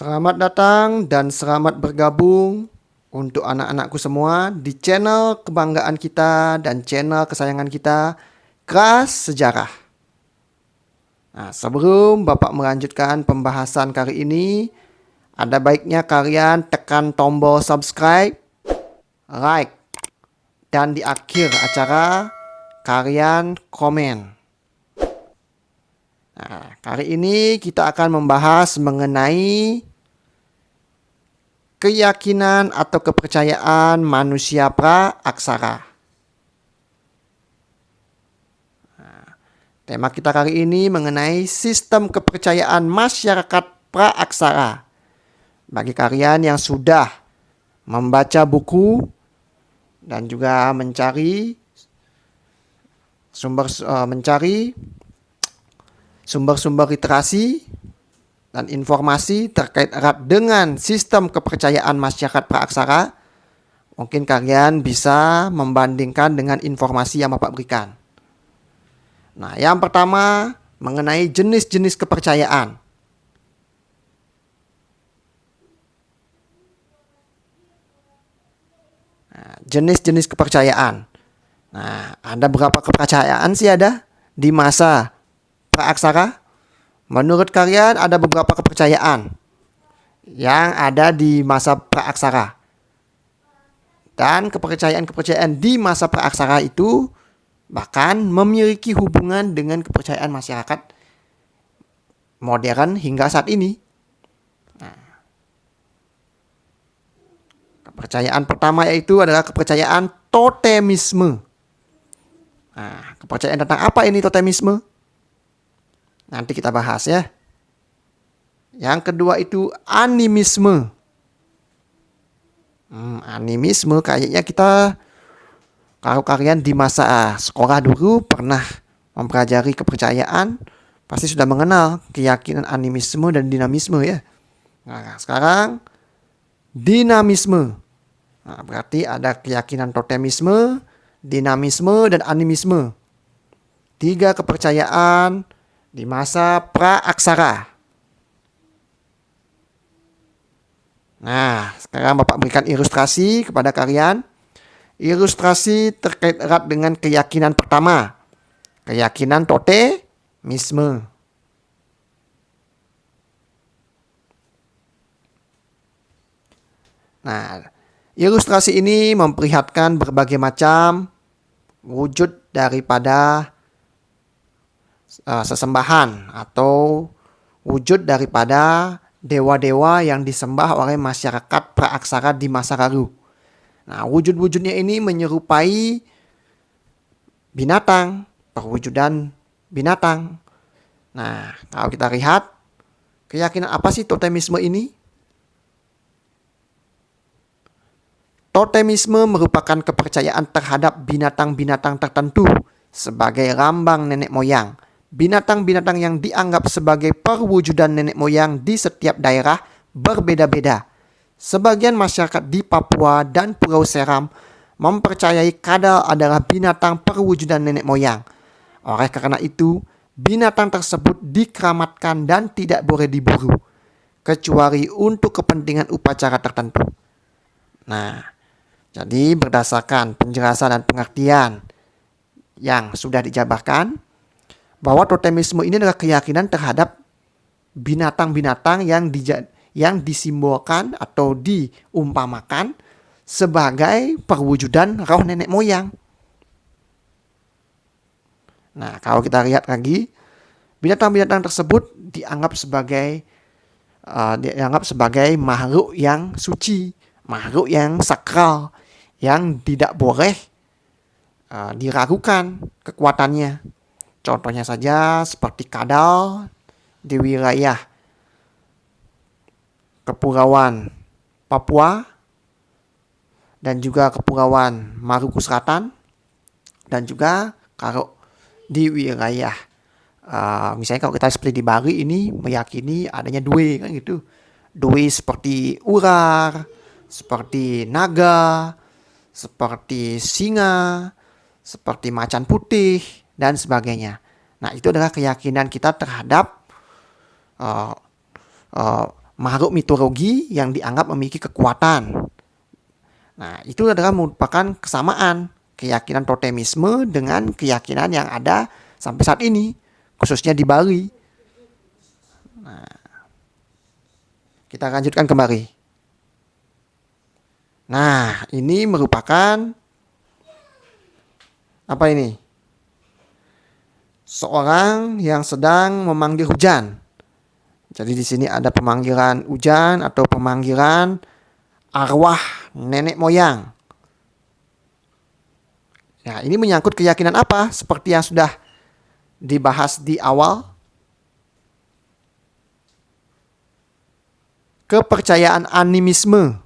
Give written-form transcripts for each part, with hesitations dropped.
Selamat datang dan selamat bergabung untuk anak-anakku semua di channel kebanggaan kita dan channel kesayangan kita, Kelas Sejarah. Nah, sebelum Bapak melanjutkan pembahasan kali ini, ada baiknya kalian tekan tombol subscribe, like, dan di akhir acara kalian komen. Nah, kali ini kita akan membahas mengenai keyakinan atau kepercayaan manusia pra-aksara. Nah, tema kita kali ini mengenai sistem kepercayaan masyarakat pra-aksara. Bagi kalian yang sudah membaca buku dan juga mencari sumber-sumber literasi dan informasi terkait erat dengan sistem kepercayaan masyarakat pra-aksara, mungkin kalian bisa membandingkan dengan informasi yang Bapak berikan. Nah, yang pertama mengenai jenis-jenis kepercayaan. Nah, jenis-jenis kepercayaan. Nah, ada berapa kepercayaan sih ada di masa pra-aksara? Menurut kalian ada beberapa kepercayaan yang ada di masa pra-aksara. Dan kepercayaan-kepercayaan di masa pra-aksara itu bahkan memiliki hubungan dengan kepercayaan masyarakat modern hingga saat ini. Nah, kepercayaan pertama yaitu adalah kepercayaan totemisme. Nah, kepercayaan tentang apa ini totemisme? Nanti kita bahas ya. Yang kedua itu animisme. Animisme kayaknya kita, kalau kalian di masa sekolah dulu pernah mempelajari kepercayaan, pasti sudah mengenal keyakinan animisme dan dinamisme ya. Nah, sekarang dinamisme. Nah, berarti ada keyakinan totemisme, dinamisme, dan animisme. 3 kepercayaan di masa pra-aksara. Nah, sekarang Bapak berikan ilustrasi kepada kalian. Ilustrasi terkait erat dengan keyakinan pertama. Keyakinan totemisme. Nah, ilustrasi ini memperlihatkan berbagai macam wujud daripada sesembahan atau wujud daripada dewa-dewa yang disembah oleh masyarakat pra-aksara di masa lalu. Nah, wujud-wujudnya ini menyerupai binatang, perwujudan binatang. Nah, kalau kita lihat, keyakinan apa sih totemisme ini? Totemisme merupakan kepercayaan terhadap binatang-binatang tertentu sebagai lambang nenek moyang. Binatang-binatang yang dianggap sebagai perwujudan nenek moyang di setiap daerah berbeda-beda. Sebagian masyarakat di Papua dan Pulau Seram mempercayai kadal adalah binatang perwujudan nenek moyang. Oleh karena itu, binatang tersebut dikeramatkan dan tidak boleh diburu, kecuali untuk kepentingan upacara tertentu. Nah, jadi berdasarkan penjelasan dan pengertian yang sudah dijabarkan, bahwa totemisme ini adalah keyakinan terhadap binatang-binatang yang disimbolkan atau diumpamakan sebagai perwujudan roh nenek moyang. Nah, kalau kita lihat lagi, binatang-binatang tersebut dianggap sebagai makhluk yang suci, makhluk yang sakral, yang tidak boleh diragukan kekuatannya. Contohnya saja seperti kadal di wilayah Kepulauan Papua dan juga Kepulauan Maluku Selatan, dan juga kalau di wilayah misalnya kalau kita seperti di Bali ini meyakini adanya due kan gitu. Due seperti ular, seperti naga, seperti singa, seperti macan putih, dan sebagainya. Nah, itu adalah keyakinan kita terhadap makhluk mitologi yang dianggap memiliki kekuatan. Nah, itu adalah merupakan kesamaan keyakinan totemisme dengan keyakinan yang ada sampai saat ini, khususnya di Bali. Nah, kita lanjutkan kembali. Nah, ini merupakan apa ini? Seorang yang sedang memanggil hujan. Jadi di sini ada pemanggilan hujan atau pemanggilan arwah nenek moyang. Nah, ini menyangkut keyakinan apa? Seperti yang sudah dibahas di awal. Kepercayaan animisme.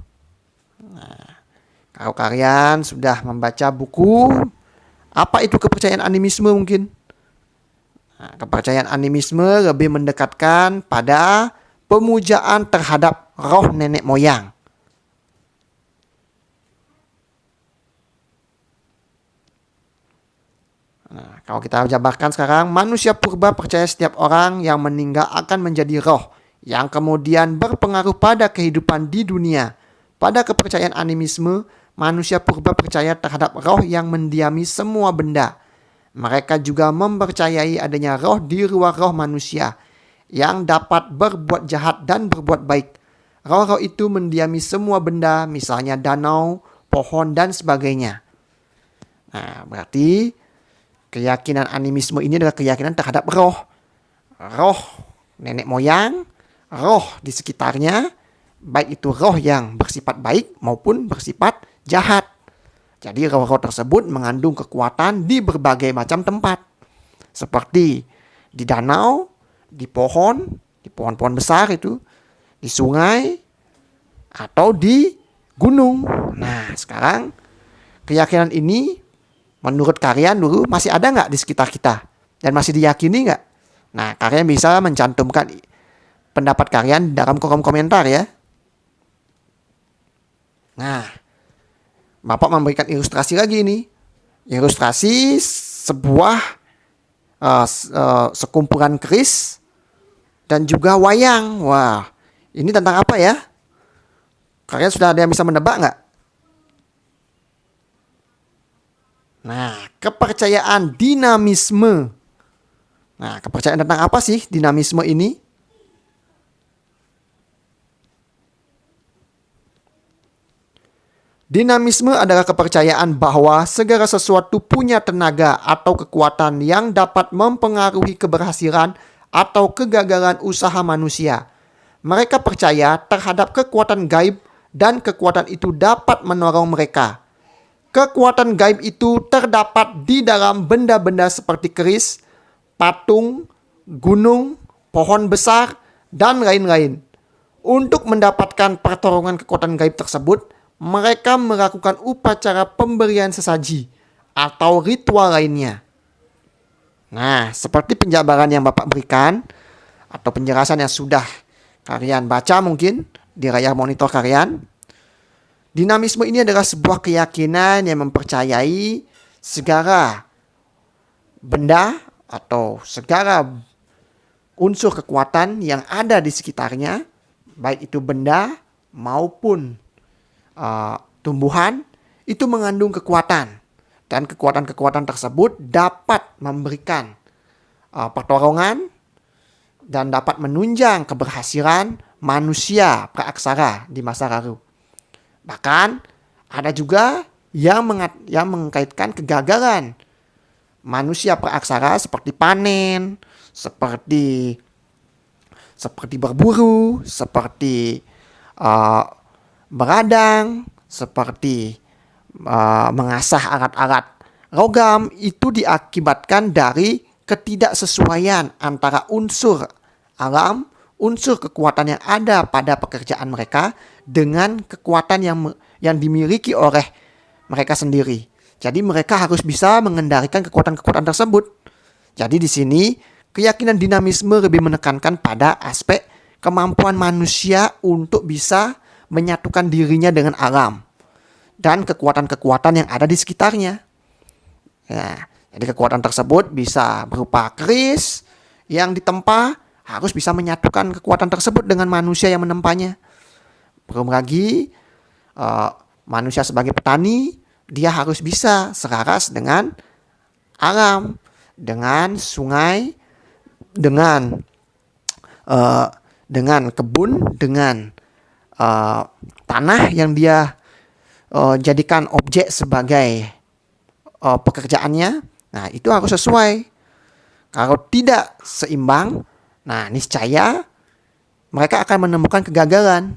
Nah, kalau kalian sudah membaca buku, apa itu kepercayaan animisme mungkin? Nah, kepercayaan animisme lebih mendekatkan pada pemujaan terhadap roh nenek moyang. Nah, kalau kita jabarkan sekarang, manusia purba percaya setiap orang yang meninggal akan menjadi roh yang kemudian berpengaruh pada kehidupan di dunia. Pada kepercayaan animisme, manusia purba percaya terhadap roh yang mendiami semua benda. Mereka juga mempercayai adanya roh di luar roh manusia yang dapat berbuat jahat dan berbuat baik. Roh-roh itu mendiami semua benda, misalnya danau, pohon, dan sebagainya. Nah, berarti keyakinan animisme ini adalah keyakinan terhadap roh. Roh nenek moyang, roh di sekitarnya, baik itu roh yang bersifat baik maupun bersifat jahat. Jadi roh-roh tersebut mengandung kekuatan di berbagai macam tempat. Seperti di danau, di pohon-pohon besar itu, di sungai, atau di gunung. Nah, sekarang keyakinan ini menurut kalian dulu masih ada nggak di sekitar kita? Dan masih diyakini nggak? Nah, kalian bisa mencantumkan pendapat kalian dalam kolom komentar ya. Nah, Bapak memberikan ilustrasi lagi nih. Ilustrasi sebuah sekumpulan keris dan juga wayang. Wah, ini tentang apa ya? Kalian sudah ada yang bisa menebak nggak? Nah, kepercayaan dinamisme. Nah, kepercayaan tentang apa sih dinamisme ini? Dinamisme adalah kepercayaan bahwa segala sesuatu punya tenaga atau kekuatan yang dapat mempengaruhi keberhasilan atau kegagalan usaha manusia. Mereka percaya terhadap kekuatan gaib dan kekuatan itu dapat menolong mereka. Kekuatan gaib itu terdapat di dalam benda-benda seperti keris, patung, gunung, pohon besar, dan lain-lain. Untuk mendapatkan pertolongan kekuatan gaib tersebut, mereka melakukan upacara pemberian sesaji atau ritual lainnya. Nah, seperti penjabaran yang Bapak berikan atau penjelasan yang sudah kalian baca mungkin di layar monitor kalian, dinamisme ini adalah sebuah keyakinan yang mempercayai segala benda atau segala unsur kekuatan yang ada di sekitarnya, baik itu benda maupun tumbuhan, itu mengandung kekuatan. Dan kekuatan-kekuatan tersebut dapat memberikan pertolongan dan dapat menunjang keberhasilan manusia praaksara di masa lalu. Bahkan ada juga yang mengkaitkan kegagalan manusia praaksara seperti panen, seperti berburu, seperti beradang, seperti mengasah alat-alat logam, itu diakibatkan dari ketidaksesuaian antara unsur alam, unsur kekuatan yang ada pada pekerjaan mereka dengan kekuatan yang dimiliki oleh mereka sendiri. Jadi mereka harus bisa mengendalikan kekuatan-kekuatan tersebut. Jadi di sini keyakinan dinamisme lebih menekankan pada aspek kemampuan manusia untuk bisa menyatukan dirinya dengan alam dan kekuatan-kekuatan yang ada di sekitarnya. Ya, jadi kekuatan tersebut bisa berupa keris yang ditempa harus bisa menyatukan kekuatan tersebut dengan manusia yang menempanya. Belum lagi manusia sebagai petani, dia harus bisa selaras dengan alam, dengan sungai, dengan kebun, dengan tanah yang dia jadikan objek sebagai pekerjaannya. Nah, itu harus sesuai. Kalau tidak seimbang, nah niscaya mereka akan menemukan kegagalan.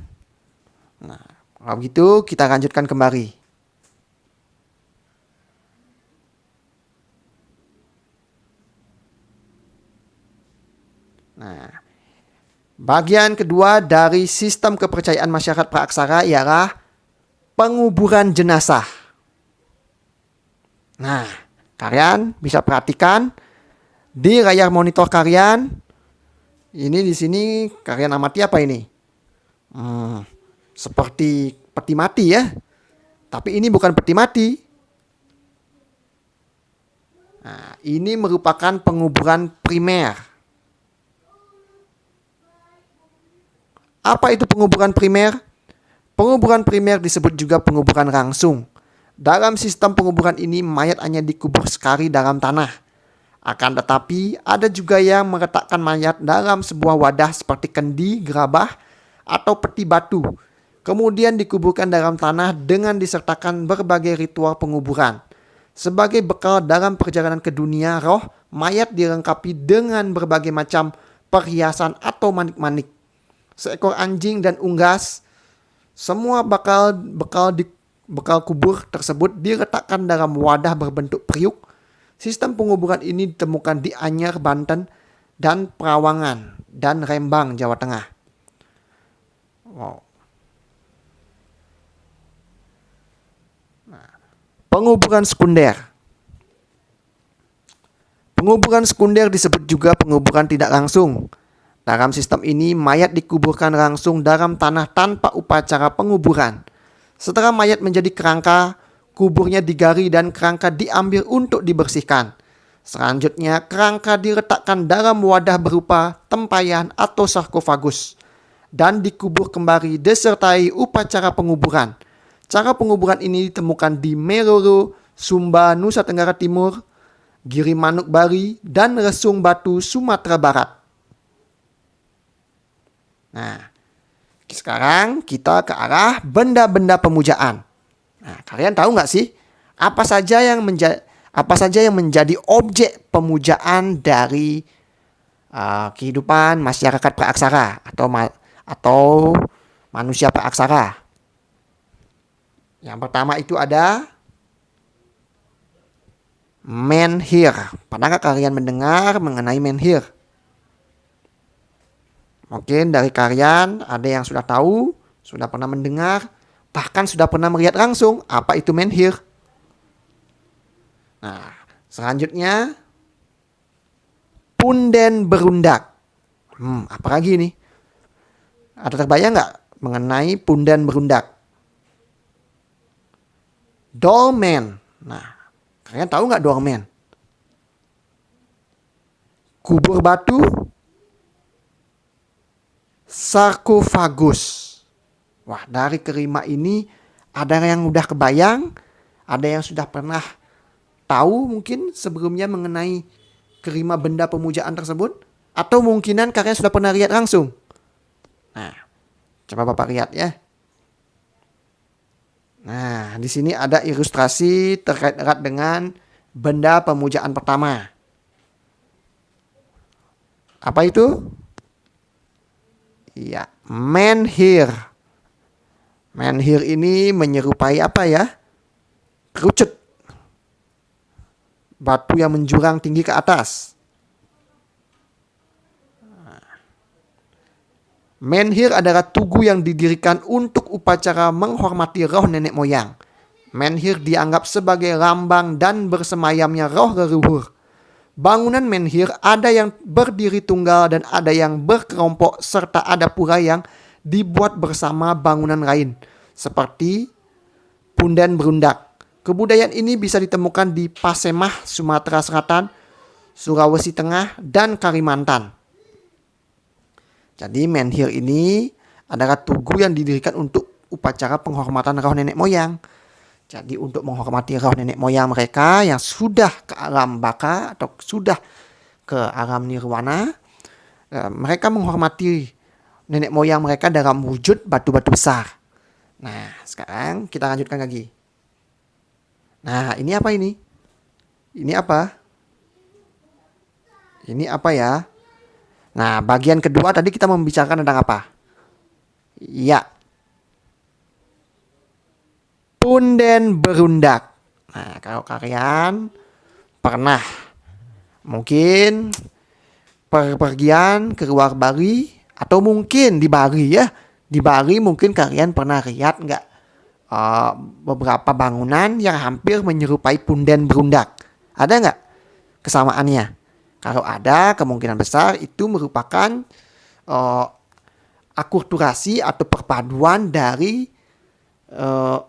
Nah, kalau begitu kita lanjutkan kembali. Nah, bagian kedua dari sistem kepercayaan masyarakat praaksara ialah penguburan jenazah. Nah, kalian bisa perhatikan di layar monitor kalian. Ini di sini kalian amati apa ini? Seperti peti mati ya. Tapi ini bukan peti mati. Nah, ini merupakan penguburan primer. Apa itu penguburan primer? Penguburan primer disebut juga penguburan langsung. Dalam sistem penguburan ini mayat hanya dikubur sekali dalam tanah. Akan tetapi ada juga yang meletakkan mayat dalam sebuah wadah seperti kendi, gerabah, atau peti batu. Kemudian dikuburkan dalam tanah dengan disertakan berbagai ritual penguburan. Sebagai bekal dalam perjalanan ke dunia roh, mayat dilengkapi dengan berbagai macam perhiasan atau manik-manik. Seekor anjing dan unggas, semua bekal kubur tersebut diletakkan dalam wadah berbentuk periuk. Sistem penguburan ini ditemukan di Anyer, Banten, dan Perawangan, dan Rembang, Jawa Tengah. Wow. Nah, penguburan sekunder. Penguburan sekunder disebut juga penguburan tidak langsung. Dalam sistem ini, mayat dikuburkan langsung dalam tanah tanpa upacara penguburan. Setelah mayat menjadi kerangka, kuburnya digali dan kerangka diambil untuk dibersihkan. Selanjutnya, kerangka diletakkan dalam wadah berupa tempayan atau sarkofagus dan dikubur kembali disertai upacara penguburan. Cara penguburan ini ditemukan di Meroro, Sumba, Nusa Tenggara Timur, Giri Manuk Bali, dan Lesung Batu, Sumatera Barat. Nah, sekarang kita ke arah benda-benda pemujaan. Nah, kalian tahu nggak sih apa saja yang menjadi objek pemujaan dari kehidupan masyarakat praaksara atau manusia praaksara? Yang pertama itu ada menhir. Pernahkah kalian mendengar mengenai menhir? Mungkin dari kalian ada yang sudah tahu, sudah pernah mendengar, bahkan sudah pernah melihat langsung apa itu menhir. Nah, selanjutnya punden berundak. Apa lagi nih? Ada terbayang nggak mengenai punden berundak? Dolmen. Nah, kalian tahu nggak dolmen? Kubur batu, sarkofagus. Wah, dari kelima ini ada yang udah kebayang, ada yang sudah pernah tahu mungkin sebelumnya mengenai kelima benda pemujaan tersebut, atau mungkinan kalian sudah pernah lihat langsung. Nah, coba Bapak lihat ya. Nah, di sini ada ilustrasi terkait erat dengan benda pemujaan pertama. Apa itu? Iya, menhir. Menhir ini menyerupai apa ya? Kerucut. Batu yang menjurang tinggi ke atas. Menhir adalah tugu yang didirikan untuk upacara menghormati roh nenek moyang. Menhir dianggap sebagai lambang dan bersemayamnya roh leluhur. Bangunan menhir ada yang berdiri tunggal dan ada yang berkelompok serta ada pula yang dibuat bersama bangunan lain seperti punden berundak. Kebudayaan ini bisa ditemukan di Pasemah, Sumatera Selatan, Sulawesi Tengah, dan Kalimantan. Jadi menhir ini adalah tugu yang didirikan untuk upacara penghormatan roh nenek moyang. Jadi untuk menghormati roh nenek moyang mereka yang sudah ke alam baka atau sudah ke alam nirwana, mereka menghormati nenek moyang mereka dalam wujud batu-batu besar. Nah, sekarang kita lanjutkan lagi. Nah, ini apa ini? Ini apa? Ini apa ya? Nah, bagian kedua tadi kita membicarakan tentang apa? Ya, punden berundak. Nah, kalau kalian pernah mungkin perpergian ke luar Bali atau mungkin di Bali ya. Di Bali mungkin kalian pernah lihat nggak beberapa bangunan yang hampir menyerupai punden berundak. Ada nggak kesamaannya? Kalau ada, kemungkinan besar itu merupakan akulturasi atau perpaduan dari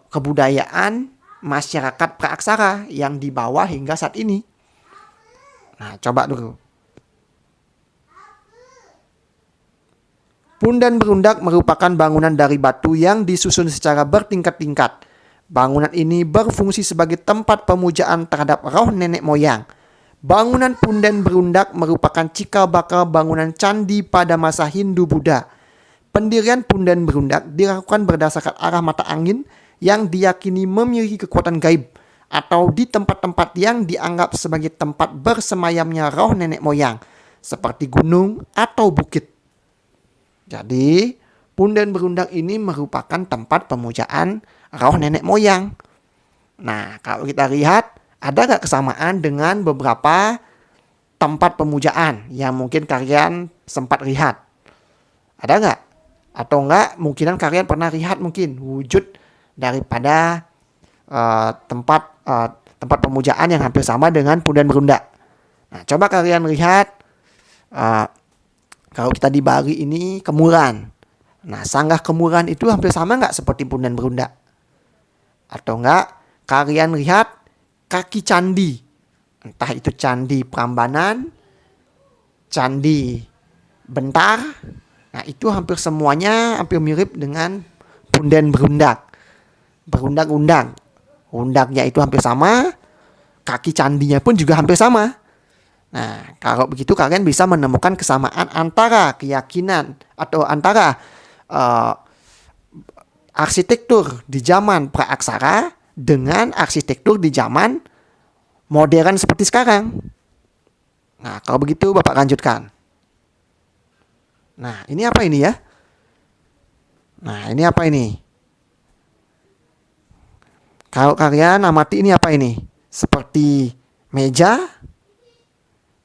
kebudayaan masyarakat praaksara yang dibawa hingga saat ini. Nah, coba dulu. Punden berundak merupakan bangunan dari batu yang disusun secara bertingkat-tingkat. Bangunan ini berfungsi sebagai tempat pemujaan terhadap roh nenek moyang. Bangunan punden berundak merupakan cikal bakal bangunan candi pada masa Hindu-Buddha. Pendirian punden berundak dilakukan berdasarkan arah mata angin yang diyakini memiliki kekuatan gaib atau di tempat-tempat yang dianggap sebagai tempat bersemayamnya roh nenek moyang seperti gunung atau bukit. Jadi, punden berundak ini merupakan tempat pemujaan roh nenek moyang. Nah, kalau kita lihat, ada nggak kesamaan dengan beberapa tempat pemujaan yang mungkin kalian sempat lihat? Ada nggak? Atau nggak, mungkinan kalian pernah lihat mungkin wujud daripada tempat pemujaan yang hampir sama dengan punden berundak. Nah, coba kalian lihat kalau kita di Bali ini Kemuran. Nah, sanggah Kemuran itu hampir sama nggak seperti punden berundak? Atau enggak, kalian lihat kaki candi. Entah itu candi Prambanan, candi Bentar. Nah, itu hampir semuanya hampir mirip dengan punden berundak. Berundak-undak. Undaknya itu hampir sama, kaki candinya pun juga hampir sama. Nah, kalau begitu kalian bisa menemukan kesamaan antara keyakinan atau antara arsitektur di zaman praaksara dengan arsitektur di zaman modern seperti sekarang. Nah, kalau begitu Bapak lanjutkan. Nah, ini apa ini ya? Nah, ini apa ini? Kalau kalian amati ini apa ini? Seperti meja,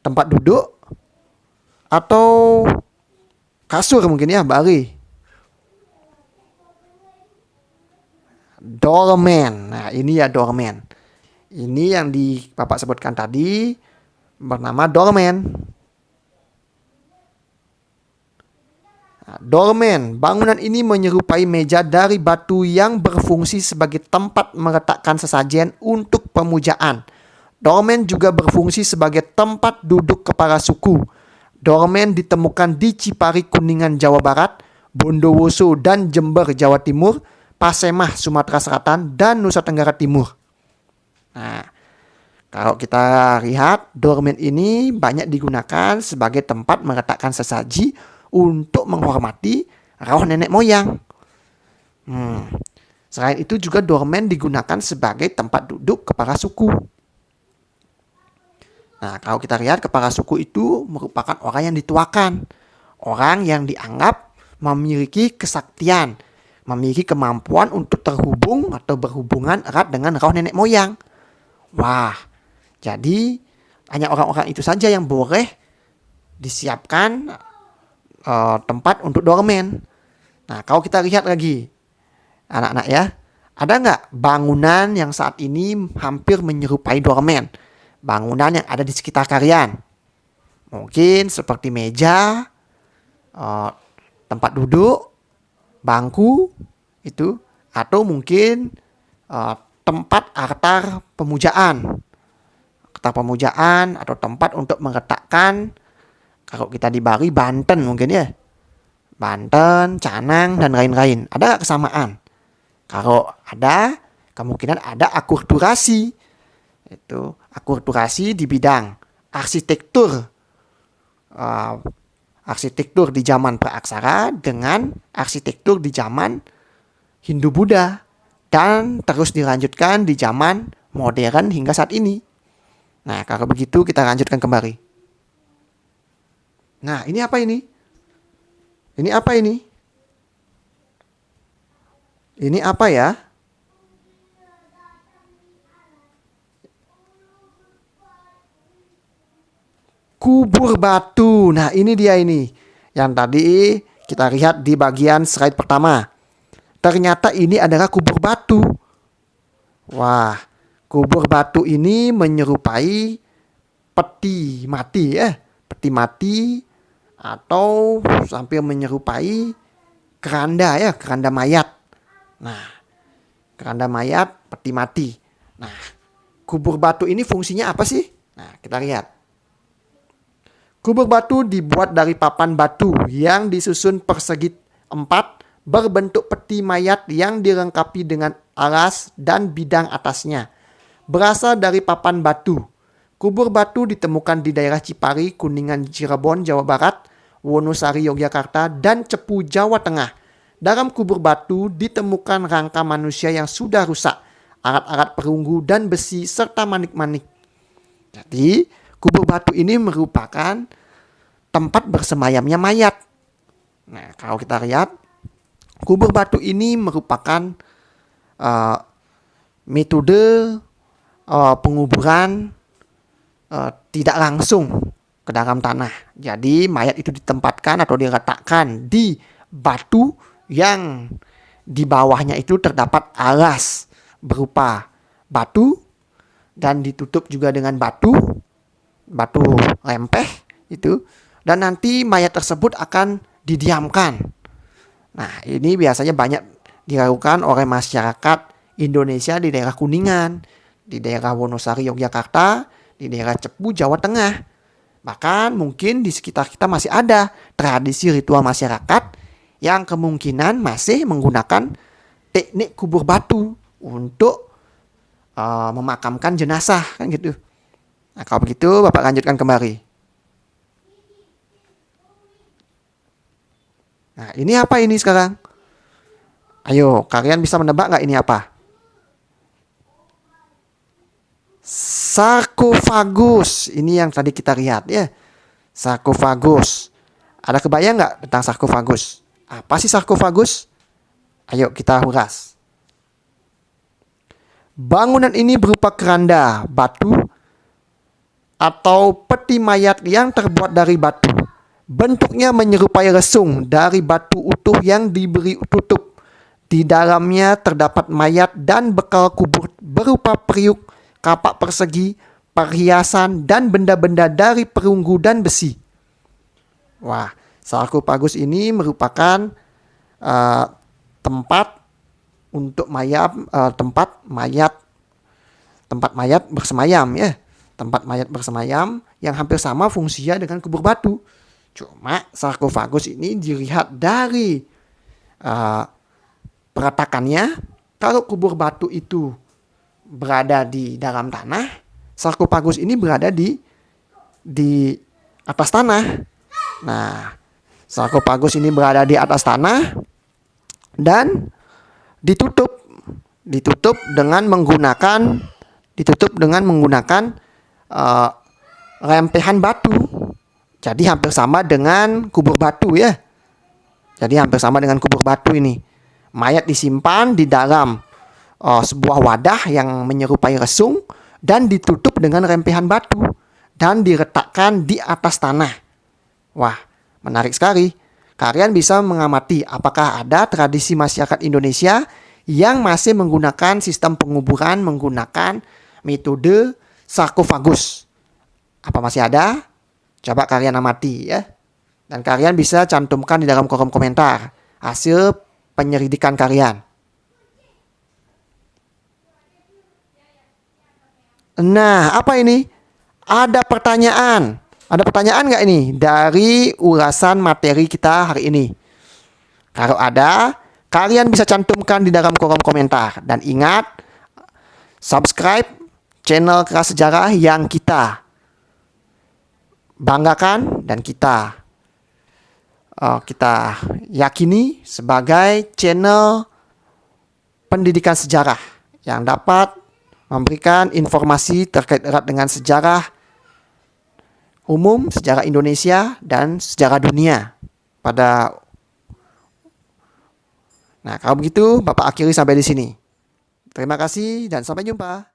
tempat duduk, atau kasur mungkin ya, Bali. Dolmen. Nah, ini ya dolmen. Ini yang Bapak sebutkan tadi bernama dolmen. Nah, dolmen, bangunan ini menyerupai meja dari batu yang berfungsi sebagai tempat meletakkan sesajen untuk pemujaan. Dolmen juga berfungsi sebagai tempat duduk kepala suku. Dolmen ditemukan di Cipari Kuningan, Jawa Barat, Bondowoso dan Jember, Jawa Timur, Pasemah, Sumatera Selatan, dan Nusa Tenggara Timur. Nah, kalau kita lihat, dolmen ini banyak digunakan sebagai tempat meletakkan sesaji untuk menghormati roh nenek moyang. Selain itu juga dolmen digunakan sebagai tempat duduk kepala suku. Nah, kalau kita lihat kepala suku itu merupakan orang yang dituakan. Orang yang dianggap memiliki kesaktian, memiliki kemampuan untuk terhubung atau berhubungan erat dengan roh nenek moyang. Wah, jadi hanya orang-orang itu saja yang boleh disiapkan tempat untuk dolmen. Nah, kalau kita lihat lagi, anak-anak ya, ada nggak bangunan yang saat ini hampir menyerupai dolmen? Bangunan yang ada di sekitar kalian. Mungkin seperti meja, tempat duduk, bangku, itu. Atau mungkin tempat altar pemujaan. Altar pemujaan atau tempat untuk meletakkan, kalau kita di Bali, Banten mungkin ya. Banten, Canang, dan lain-lain. Ada nggak kesamaan? Kalau ada, kemungkinan ada akulturasi. Itu akulturasi di bidang arsitektur. Uh, Arsitektur di zaman praaksara dengan arsitektur di zaman Hindu-Buddha. Dan terus dilanjutkan di zaman modern hingga saat ini. Nah, kalau begitu kita lanjutkan kembali. Nah, ini apa ini? Ini apa ini? Ini apa ya? Kubur batu. Nah, ini dia ini. Yang tadi kita lihat di bagian slide pertama. Ternyata ini adalah kubur batu. Wah, kubur batu ini menyerupai peti mati ya. Peti mati atau sampai menyerupai keranda ya, keranda mayat. Nah, keranda mayat, peti mati. Nah, kubur batu ini fungsinya apa sih? Nah, kita lihat. Kubur batu dibuat dari papan batu yang disusun persegi 4 berbentuk peti mayat yang dilengkapi dengan alas dan bidang atasnya. Berasal dari papan batu. Kubur batu ditemukan di daerah Cipari, Kuningan, Cirebon, Jawa Barat, Wonosari, Yogyakarta, dan Cepu, Jawa Tengah. Dalam kubur batu ditemukan rangka manusia yang sudah rusak, alat-alat perunggu dan besi, serta manik-manik. Jadi, kubur batu ini merupakan tempat bersemayamnya mayat. Nah, kalau kita lihat, kubur batu ini merupakan metode penguburan tidak langsung ke dalam tanah. Jadi mayat itu ditempatkan atau diletakkan di batu yang di bawahnya itu terdapat alas berupa batu dan ditutup juga dengan batu lempeh itu, dan nanti mayat tersebut akan didiamkan. Nah, ini biasanya banyak dilakukan oleh masyarakat Indonesia di daerah Kuningan, di daerah Wonosari, Yogyakarta, di daerah Cepu, Jawa Tengah. Bahkan mungkin di sekitar kita masih ada tradisi ritual masyarakat yang kemungkinan masih menggunakan teknik kubur batu untuk memakamkan jenazah, kan gitu. Nah, kalau begitu Bapak lanjutkan kembali. Nah, ini apa ini sekarang? Ayo, kalian bisa menebak nggak ini apa? Sarkofagus. Ini yang tadi kita lihat ya. Sarkofagus. Ada kebayang nggak tentang sarkofagus? Apa sih sarkofagus? Ayo kita ulas. Bangunan ini berupa keranda batu atau peti mayat yang terbuat dari batu. Bentuknya menyerupai lesung dari batu utuh yang diberi tutup. Di dalamnya terdapat mayat dan bekal kubur berupa periuk, kapak persegi, perhiasan, dan benda-benda dari perunggu dan besi. Wah, sarkofagus ini merupakan tempat untuk tempat mayat bersemayam ya. Tempat mayat bersemayam yang hampir sama fungsinya dengan kubur batu. Cuma sarkofagus ini dilihat dari peratakannya. Kalau kubur batu itu berada di dalam tanah, sarkofagus ini berada di atas tanah. Nah, sarkofagus ini berada di atas tanah dan ditutup dengan menggunakan lempehan batu. Jadi hampir sama dengan kubur batu ya. Jadi hampir sama dengan kubur batu ini. Mayat disimpan di dalam sebuah wadah yang menyerupai lesung dan ditutup dengan lempehan batu dan diletakkan di atas tanah. Wah, menarik sekali. Kalian bisa mengamati apakah ada tradisi masyarakat Indonesia yang masih menggunakan sistem penguburan menggunakan metode sarkofagus. Apa masih ada? Coba kalian amati ya. Dan kalian bisa cantumkan di dalam kolom komentar hasil penyelidikan kalian. Nah, apa ini? Ada pertanyaan. Ada pertanyaan nggak ini dari ulasan materi kita hari ini? Kalau ada, kalian bisa cantumkan di dalam kolom komentar. Dan ingat, subscribe channel Kelas Sejarah yang kita banggakan dan kita yakini sebagai channel pendidikan sejarah yang dapat memberikan informasi terkait erat dengan sejarah umum, sejarah Indonesia, dan sejarah dunia. Nah, kalau begitu, Bapak akhiri sampai di sini. Terima kasih dan sampai jumpa.